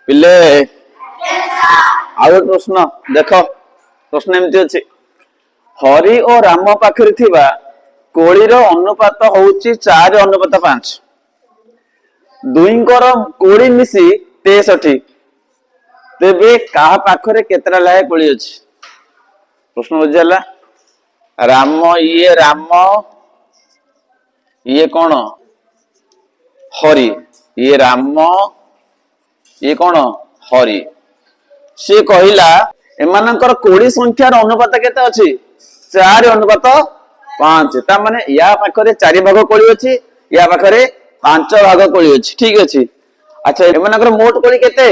पिले आउ प्रश्न देख प्रश्न एमती अच्छे हरि और राम पाखरे थिबा कोळीर अनुपात होउची 4:5 दुईंकर कोड़ी मिसी 63 तेबे कहा पाखरे केतरा लाए कोड़ी अछि प्रश्न बुझला राम ये कौन हरि ये राम ये कौन हरि से कहिला एमानकर कोड़ी संख्यार अनुपात केते अछि 4:5 ता माने या पाखरे 4 भाग कोड़ी अछि या पाखरे 5 भाग कोड़ी अछि ठीक अछि अच्छा एमानकर मोट कोड़ी केते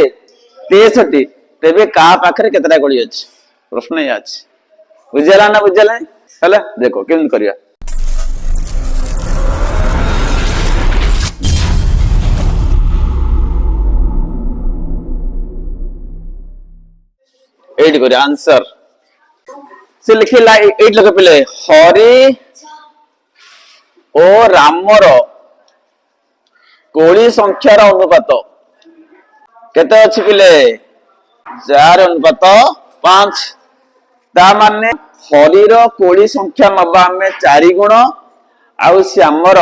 63 तेबे का पाखरे केतरा कोड़ी अछि प्रश्न या अछि बुझला ना बुझला हला देखो केन करिया एट करिया आंसर से लिखिला एट लगे पले हरि ओ रामर कोड़ी संख्यार अनुपात केते अछि पिले 4:5 ता माने हरिर कोड़ी संख्या नबा में 4 गुण आउ श्यामर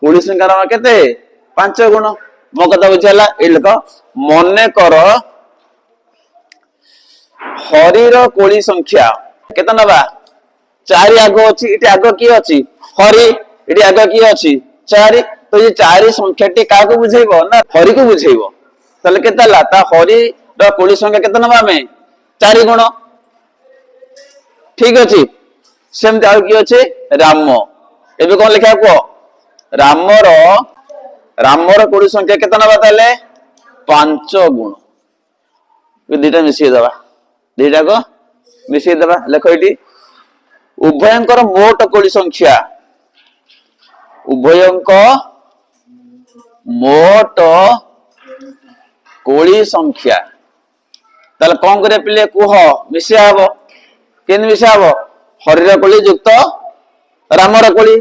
कोड़ी संख्या नबा केते 5 गुण मो कथा बुझला ए लोक मने कर हरिर कोड़ी संख्या केते नबा 4 आगो अछि इटे आगो की अछि हरि इटे आगो की अछि 4 तो ये 4 संख्या टी का को बुझाइबो ना हरि को बुझाइबो तले केते ला ता हरि र कोड़ी संख्या केते नबा में 4 गुण ठीक अछि सेम आउ की अछि राम एबे कोन लिखा को रामर कोड़ी संख्या केते नबा ताले 5 गुण ए दुटा मिसिए दबा दुटा को मिसिए दबा लेखो इटी उभयंकर मोट कोड़ी संख्या उभयंक मोट कोड़ी संख्या ताले कोन करे पिले कुह मिसिया हबो केन मिसिया हबो हरिर कोड़ी युक्त रामर कोड़ी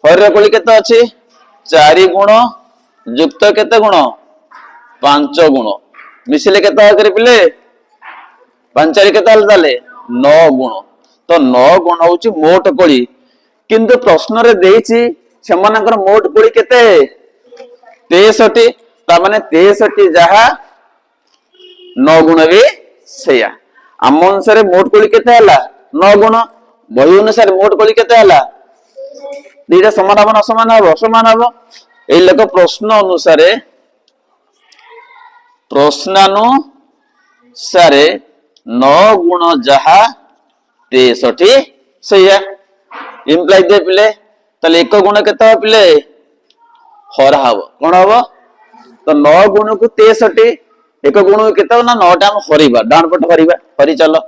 हरिर कोड़ी केते अछि 4 गुण युक्त केते गुण 5 गुण मिसिले केते करे पिले 5 4 केते हल ताले 9 गुण तो 9 गुण होउची मोट कोड़ी किंतु प्रश्न रे देइची सेमानकर मोट कोड़ी केते 63 ता माने 63 जहा 9 गुण भी सेया आम अनुसार मोट कोड़ी केते हला 9 गुण बही अनुसार मोट कोड़ी केते हला दीटा समान हबो न समान हबो ए लोक प्रश्न अनुसारे 9 गुण जहा 63 सेया इंप्लाई दे पिले तले एक गुण केते हो पिले हरा हबो कोन हबो तो 9 गुण को 63 एक गुण केते ना 9 टा हम हरिबा डान पट हरिबा हरि चलो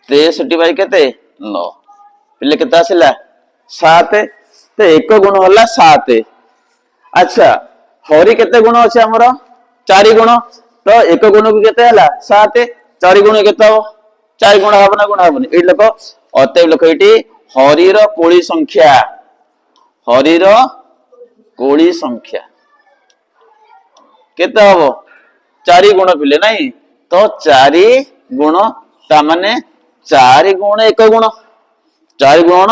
63 बाई केते 9 पिले केते आसिला 7 तो एक गुण होला 7 अच्छा हरि केते गुण अछि हमरो 4 गुण तो एक गुण को केते हला 7 4 गुण केते हो 4 गुण हबो ना गुण हबो ए लोक अतएव लोक एटी हरिर कोड़ी संख्या केते हबो 4 गुण पिले नहीं तो 4 गुण ता माने 4 गुण 1 गुण 4 गुण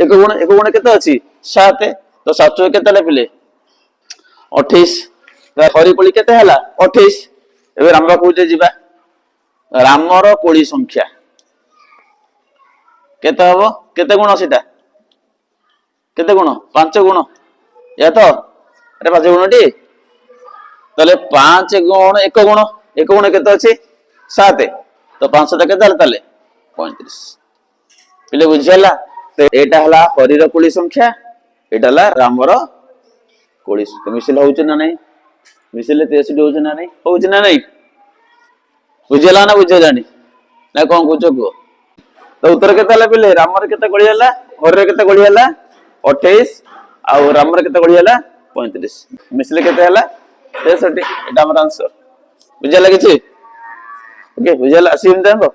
1 गुण केते अछि 7 तो 7 केते ले पिले 28 हरि कोड़ी केते हला 28 एबे रामबा कहूजे जिबा रामर कोड़ी संख्या केते हबो केते गुण सेटा केते गुण 5 गुण या तो अरे 5 गुण टी तले 5 गुण 1 गुण केते अछि 7 तो 5 ता केते ताले 35 पिले बुझियला तो एटा हला हरिर कोड़ी संख्या एटा हला रामर कोड़ी मिसिल होउछ ना नहीं मिसिले 63 होउछ ना नहीं होउछ ना नहीं बुझियला ना बुझियलानी ना कोन कुछ को तो उत्तर केते हला पिले रामर केते कोड़ी हला हरिर केते कोड़ी हला 28 आ रामर केते कोड़ी हला 35 मिसिले केते हला 63 एटा हमर आंसर बुझियला किछि ओके बुझियला असीम देबो